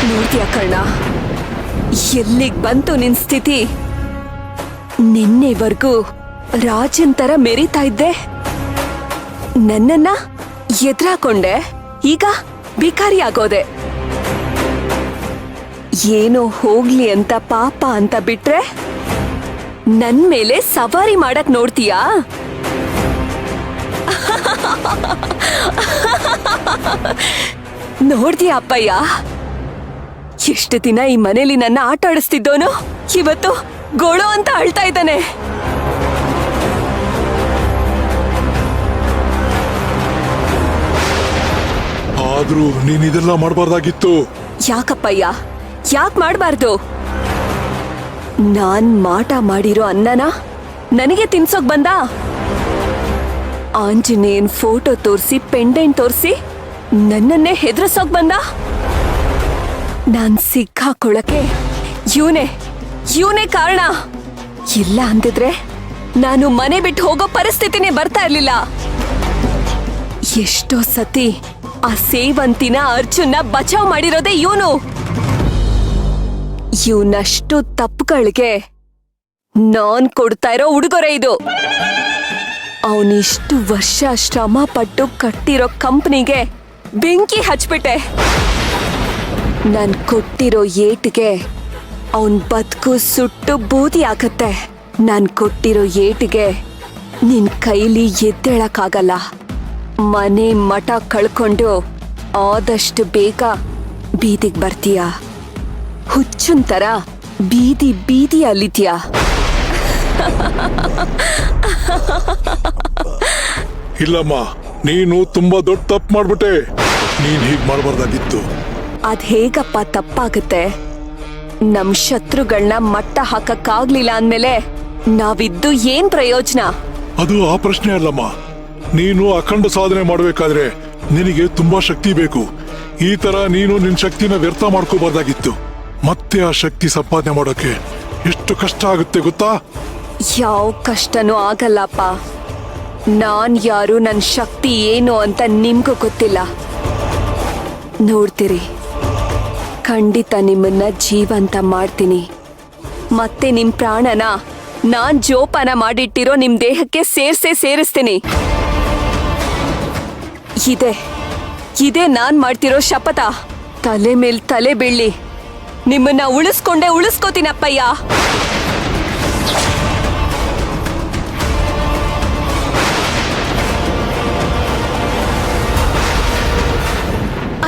ನೋಡ್ತೀಯ ಕರ್ಣ, ಎಲ್ಲಿಗ್ ಬಂತು ನಿನ್ ಸ್ಥಿತಿ? ನಿನ್ನೆವರೆಗೂ ರಾಜನ್ ತರ ಮೆರಿತಾ ಇದ್ದೆ, ನನ್ನನ್ನ ಎದುರಾಕೊಂಡೆ, ಈಗ ಭಿಕಾರಿ ಆಗೋದೆ. ಏನೋ ಹೋಗ್ಲಿ ಅಂತ ಪಾಪ ಅಂತ ಬಿಟ್ರೆ ನನ್ ಮೇಲೆ ಸವಾರಿ ಮಾಡಕ್ ನೋಡ್ತೀಯಾ? ನೋಡ್ತೀಯ ಅಪ್ಪಯ್ಯ, ಎಷ್ಟು ದಿನ ಈ ಮನೇಲಿ ನನ್ನ ಆಟ ಆಡಿಸ್ತಿದ್ದೋನು ಇವತ್ತು ಗೋಳು ಅಂತ ಅಳ್ತಾ ಇದ್ದಾನೆ. ಆದ್ರೂ ನೀನ್ ಇದೆಲ್ಲ ಮಾಡಬಾರ್ದಾಗಿತ್ತು. ಯಾಕಪ್ಪಯ್ಯ, ಯಾಕೆ ಮಾಡಬಾರ್ದು? ನಾನ್ ಮಾಟ ಮಾಡಿರೋ ಅನ್ನನ ನನಗೆ ತಿನ್ಸೋಕ್ ಬಂದ? ಆಂಜನೇಯನ್ ಫೋಟೋ ತೋರಿಸಿ ಪೆಂಡೆಂಟ್ ತೋರಿಸಿ ನನ್ನನ್ನೇ ಹೆದರ್ಸೋಕ್ ಬಂದ? ನಾನ್ ಸಿಕ್ಕಾಕೊಳಕ್ಕೆ ಇವನೇ ಕಾರಣ. ಇಲ್ಲ ಅಂದಿದ್ರೆ ನಾನು ಮನೆ ಬಿಟ್ಟು ಹೋಗೋ ಪರಿಸ್ಥಿತಿನೇ ಬರ್ತಾ ಇರ್ಲಿಲ್ಲ. ಎಷ್ಟೋ ಸತಿ ಆ ಸೇವಂತಿನ ಅರ್ಜುನ್ನ ಬಚಾವ್ ಮಾಡಿರೋದೇ ಇವನಷ್ಟು ತಪ್ಪುಗಳಿಗೆ ನಾನ್ ಕೊಡ್ತಾ ಇರೋ ಉಡುಗೊರೆ ಇದು. ಅವನಿಷ್ಟು ವರ್ಷ ಶ್ರಮ ಪಟ್ಟು ಕಟ್ಟಿರೋ ಕಂಪ್ನಿಗೆ ಬೆಂಕಿ ಹಚ್ಬಿಟ್ಟೆ. ನಾನ್ ಕೊಟ್ಟಿರೋ ಏಟಿಗೆ ಅವನ್ ಬದುಕು ಸುಟ್ಟು ಬೂದಿ ಆಗತ್ತೆ. ನಾನ್ ಕೊಟ್ಟಿರೋ ಏಟಿಗೆ ನಿನ್ ಕೈಲಿ ಎದ್ದೇಳಕ್ಕಾಗಲ್ಲ. ಮನೆ ಮಠ ಕಳ್ಕೊಂಡು ಆದಷ್ಟು ಬೇಗ ಬೀದಿಗೆ ಬರ್ತೀಯ. ಹುಚ್ಚನ್ ತರ ಬೀದಿ ಅಲ್ಲಿದ್ಯಾ? ಇಲ್ಲಮ್ಮ, ನೀನು ತುಂಬಾ ದೊಡ್ಡ ತಪ್ಪು ಮಾಡ್ಬಿಟ್ಟೆ. ನೀನ್ ಹೀಗ್ ಮಾಡಬಾರ್ದಾಗಿತ್ತು. ಅದ್ ಹೇಗಪ್ಪ ತಪ್ಪಾಗುತ್ತೆ? ನಮ್ ಶತ್ರುಗಳನ್ನ ಮಟ್ಟ ಹಾಕಕ್ಕಾಗ್ಲಿಲ್ಲ ಅಂದ್ಮೇಲೆ ನಾವಿದ್ದು ಏನ್ ಪ್ರಯೋಜನ? ಅದು ಆ ಪ್ರಶ್ನೆ ಅಲ್ಲಮ್ಮ. ನೀನು ಅಖಂಡ ಸಾಧನೆ ಮಾಡ್ಬೇಕಾದ್ರೆ ನಿನಗೆ ತುಂಬಾ ಶಕ್ತಿ ಬೇಕು. ಈ ತರ ನೀನು ನಿನ್ ಶಕ್ತಿನ ವ್ಯರ್ಥ ಮಾಡ್ಕೋಬಾರ್ದಾಗಿತ್ತು. ಮತ್ತೆ ಆ ಶಕ್ತಿ ಸಂಪಾದನೆ ಮಾಡೋಕೆ ಎಷ್ಟು ಕಷ್ಟ ಆಗುತ್ತೆ ಗೊತ್ತಾ? ಯಾವ ಕಷ್ಟನೂ ಆಗಲ್ಲಪ್ಪ. ನಾನ್ ಯಾರು, ನನ್ ಶಕ್ತಿ ಏನು ಅಂತ ನಿಮ್ಗೂ ಗೊತ್ತಿಲ್ಲ. ನೋಡ್ತೀರಿ, ಖಂಡಿತ ನಿಮ್ಮನ್ನ ಜೀವಂತ ಮಾಡ್ತೀನಿ. ಮತ್ತೆ ನಿಮ್ ಪ್ರಾಣನ ನಾನ್ ಜೋಪಾನ ಮಾಡಿಟ್ಟಿರೋ ನಿಮ್ ದೇಹಕ್ಕೆ ಸೇರಿಸ್ತೀನಿ. ಇದೇ ನಾನ್ ಮಾಡ್ತಿರೋ ಶಪಥ. ತಲೆ ಮೇಲ್ ತಲೆ ಬೀಳ್ಲಿ, ನಿಮ್ಮನ್ನ ಉಳಿಸ್ಕೋತೀನಪ್ಪಯ್ಯ.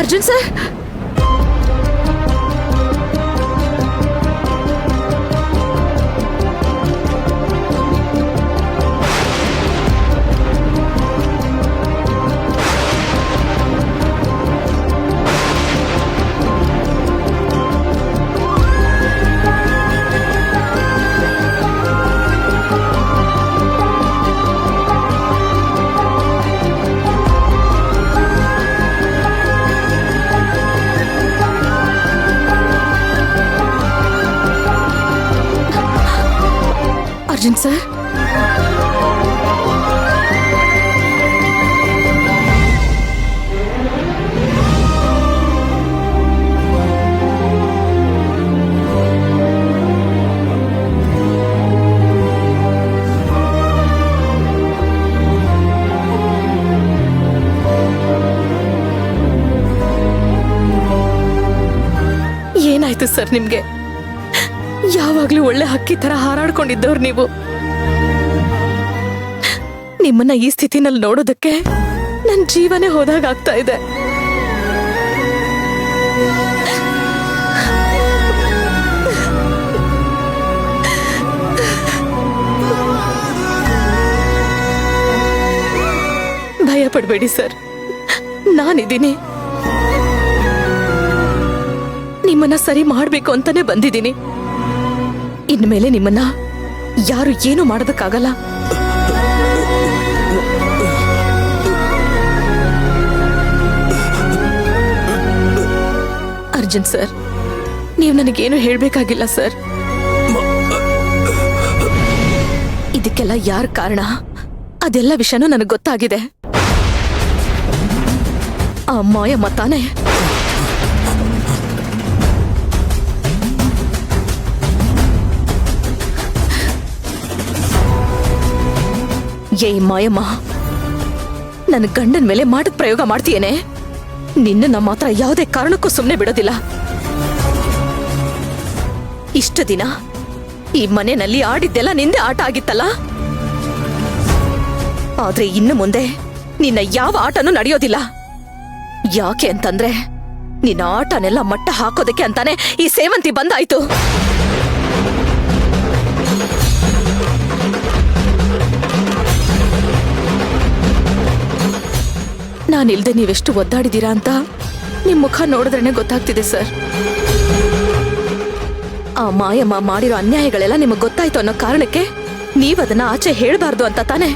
ಅರ್ಜುನ್ ಸರ್, ಅರ್ಜುನ್ ಸರ್, ಏನಾಯ್ತು ಸರ್ ನಿಮ್ಗೆ? ಯಾವಾಗ್ಲೂ ಒಳ್ಳೆ ಹಕ್ಕಿ ತರ ಹಾರಾಡ್ಕೊಂಡಿದ್ದವ್ರು ನೀವು. ನಿಮ್ಮನ್ನ ಈ ಸ್ಥಿತಿನಲ್ಲಿ ನೋಡೋದಕ್ಕೆ ನನ್ ಜೀವನೇ ಹೋದಾಗ ಆಗ್ತಾ ಇದೆ. ಭಯ ಪಡ್ಬೇಡಿ ಸರ್, ನಾನಿದ್ದೀನಿ. ನಿಮ್ಮನ್ನ ಸರಿ ಮಾಡ್ಬೇಕು ಅಂತಾನೆ ಬಂದಿದ್ದೀನಿ. ಇನ್ಮೇಲೆ ನಿಮ್ಮನ್ನ ಯಾರು ಏನು ಮಾಡೋದಕ್ಕಾಗಲ್ಲ. ಅರ್ಜುನ್ ಸರ್, ನೀವು ನನಗೇನು ಹೇಳ್ಬೇಕಾಗಿಲ್ಲ ಸರ್. ಇದಕ್ಕೆಲ್ಲ ಯಾರ ಕಾರಣ, ಅದೆಲ್ಲ ವಿಷಯನೂ ನನಗೆ ಗೊತ್ತಾಗಿದೆ. ಆ ಮಾಯ ಮತಾನೆ ಏ ಮಾಯಮ್ಮ, ನನ್ನ ಗಂಡನ ಮೇಲೆ ಮಾಟದ ಪ್ರಯೋಗ ಮಾಡ್ತೀಯೇನೆ? ನಿನ್ನ ಮಾತ್ರ ಯಾವುದೇ ಕಾರಣಕ್ಕೂ ಸುಮ್ಮನೆ ಬಿಡೋದಿಲ್ಲ. ಇಷ್ಟು ದಿನ ಈ ಮನೆಯಲ್ಲಿ ಆಡಿದ್ದೆಲ್ಲ ನಿಂದೆ ಆಟ ಆಗಿತ್ತಲ್ಲ, ಆದ್ರೆ ಇನ್ನು ಮುಂದೆ ನಿನ್ನ ಯಾವ ಆಟನೂ ನಡೆಯೋದಿಲ್ಲ. ಯಾಕೆ ಅಂತಂದ್ರೆ ನಿನ್ನ ಆಟನೆಲ್ಲ ಮಟ್ಟ ಹಾಕೋದಕ್ಕೆ ಅಂತಾನೆ ಈ ಸೇವಂತಿ ಬಂದಾಯ್ತು. ನಾನಿಲ್ದೆ ನೀವೆಷ್ಟು ಒದ್ದಾಡಿದೀರಾ ಅಂತ ನಿಮ್ ಮುಖ ನೋಡಿದ್ರೇನೆ ಗೊತ್ತಾಗ್ತಿದೆ ಸರ್. ಆ ಮಾಯಮ್ಮ ಮಾಡಿರೋ ಅನ್ಯಾಯಗಳೆಲ್ಲ ನಿಮಗ್ ಗೊತ್ತಾಯ್ತು ಅನ್ನೋ ಕಾರಣಕ್ಕೆ ನೀವದನ್ನ ಆಚೆ ಹೇಳ್ಬಾರ್ದು ಅಂತ ತಾನೆ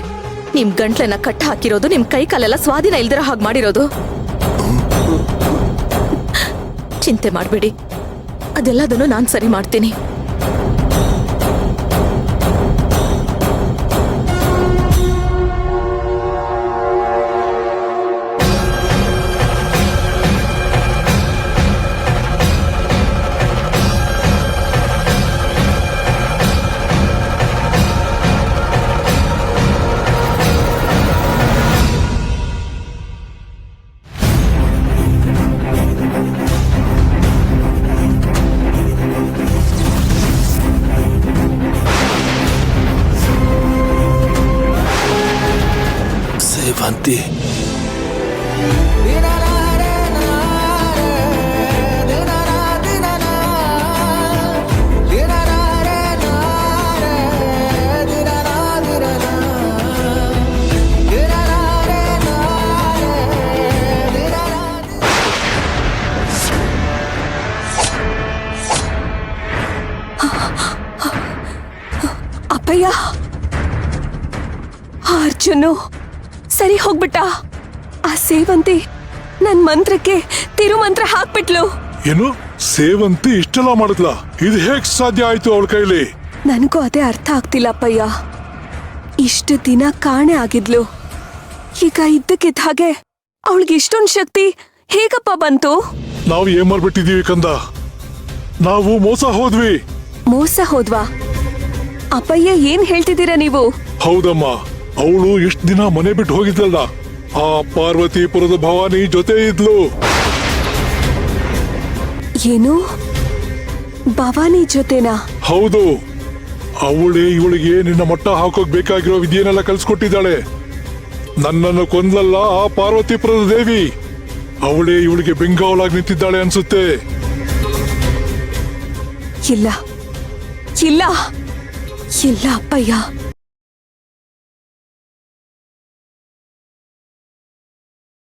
ನಿಮ್ ಗಂಟ್ಲನ್ನ ಕಟ್ಟ ಹಾಕಿರೋದು, ನಿಮ್ ಕೈ ಕಾಲೆಲ್ಲ ಸ್ವಾಧೀನ ಇಲ್ದಿರೋ ಹಾಗೆ ಮಾಡಿರೋದು. ಚಿಂತೆ ಮಾಡ್ಬೇಡಿ, ಅದೆಲ್ಲದನ್ನು ನಾನ್ ಸರಿ ಮಾಡ್ತೀನಿ. ಸೇವಂತಿ, ಅಪ್ಪಯ್ಯ, ಅರ್ಜುನು ಸರಿ ಹೋಗ್ಬಿಟ್ಟ. ಆ ಸೇವಂತಿ ನನ್ ಮಂತ್ರಕ್ಕೆ ತಿರುಮಂತ್ರ ಹಾಕ್ಬಿಟ್ಲು. ಏನು ಸೇವಂತಿ ಇಷ್ಟೆಲ್ಲ ಮಾಡಿದ್ಲ? ಇದು ಹೇಗ್ ಸಾಧ್ಯ ಆಯ್ತು ಅವಳ ಕೈಲಿ? ನನಗೂ ಅದೇ ಅರ್ಥ ಆಗ್ತಿಲ್ಲ ಅಪ್ಪಯ್ಯ. ಇಷ್ಟು ದಿನ ಕಾಣೆ ಆಗಿದ್ಲು, ಈಗ ಇದ್ದಕ್ಕಿದ್ದ ಹಾಗೆ ಅವಳಿಗೆ ಇಷ್ಟೊಂದು ಶಕ್ತಿ ಹೇಗಪ್ಪ ಬಂತು? ನಾವು ಏನ್ ಮಾಡ್ಬಿಟ್ಟಿದೀವಿ ಕಂದ, ನಾವು ಮೋಸ ಹೋದ್ವಿ. ಮೋಸ ಹೋದ್ವಾ? ಅಪ್ಪಯ್ಯ ಏನ್ ಹೇಳ್ತಿದ್ದೀರಾ ನೀವು? ಹೌದಮ್ಮ, ಅವಳು ಇಷ್ಟು ದಿನ ಮನೆ ಬಿಟ್ಟು ಹೋಗಿದ್ಲಲ್ಲ, ಆ ಪಾರ್ವತಿಪುರದ ಭವಾನಿ ಜೊತೆ ಇದ್ಲು. ಏನು, ಭವಾನಿ ಜೊತೆನಾ? ಹೌದು, ಅವಳೇ ಇವಳಿಗೆ ನಿನ್ನ ಮಟ್ಟ ಹಾಕೋಕ್ ಬೇಕಾಗಿರೋ ವಿದ್ಯೆನೆಲ್ಲ ಕಲ್ಸ್ಕೊಟ್ಟಿದ್ದಾಳೆ. ನನ್ನನ್ನು ಕೊಂದ್ಲಲ್ಲ ಆ ಪಾರ್ವತಿಪುರದ ದೇವಿ, ಅವಳೇ ಇವಳಿಗೆ ಬೆಂಗಾವಲಾಗಿ ನಿಂತಿದ್ದಾಳೆ ಅನ್ಸುತ್ತೆ. ಇಲ್ಲ ಇಲ್ಲ ಇಲ್ಲ ಅಪ್ಪಯ್ಯ,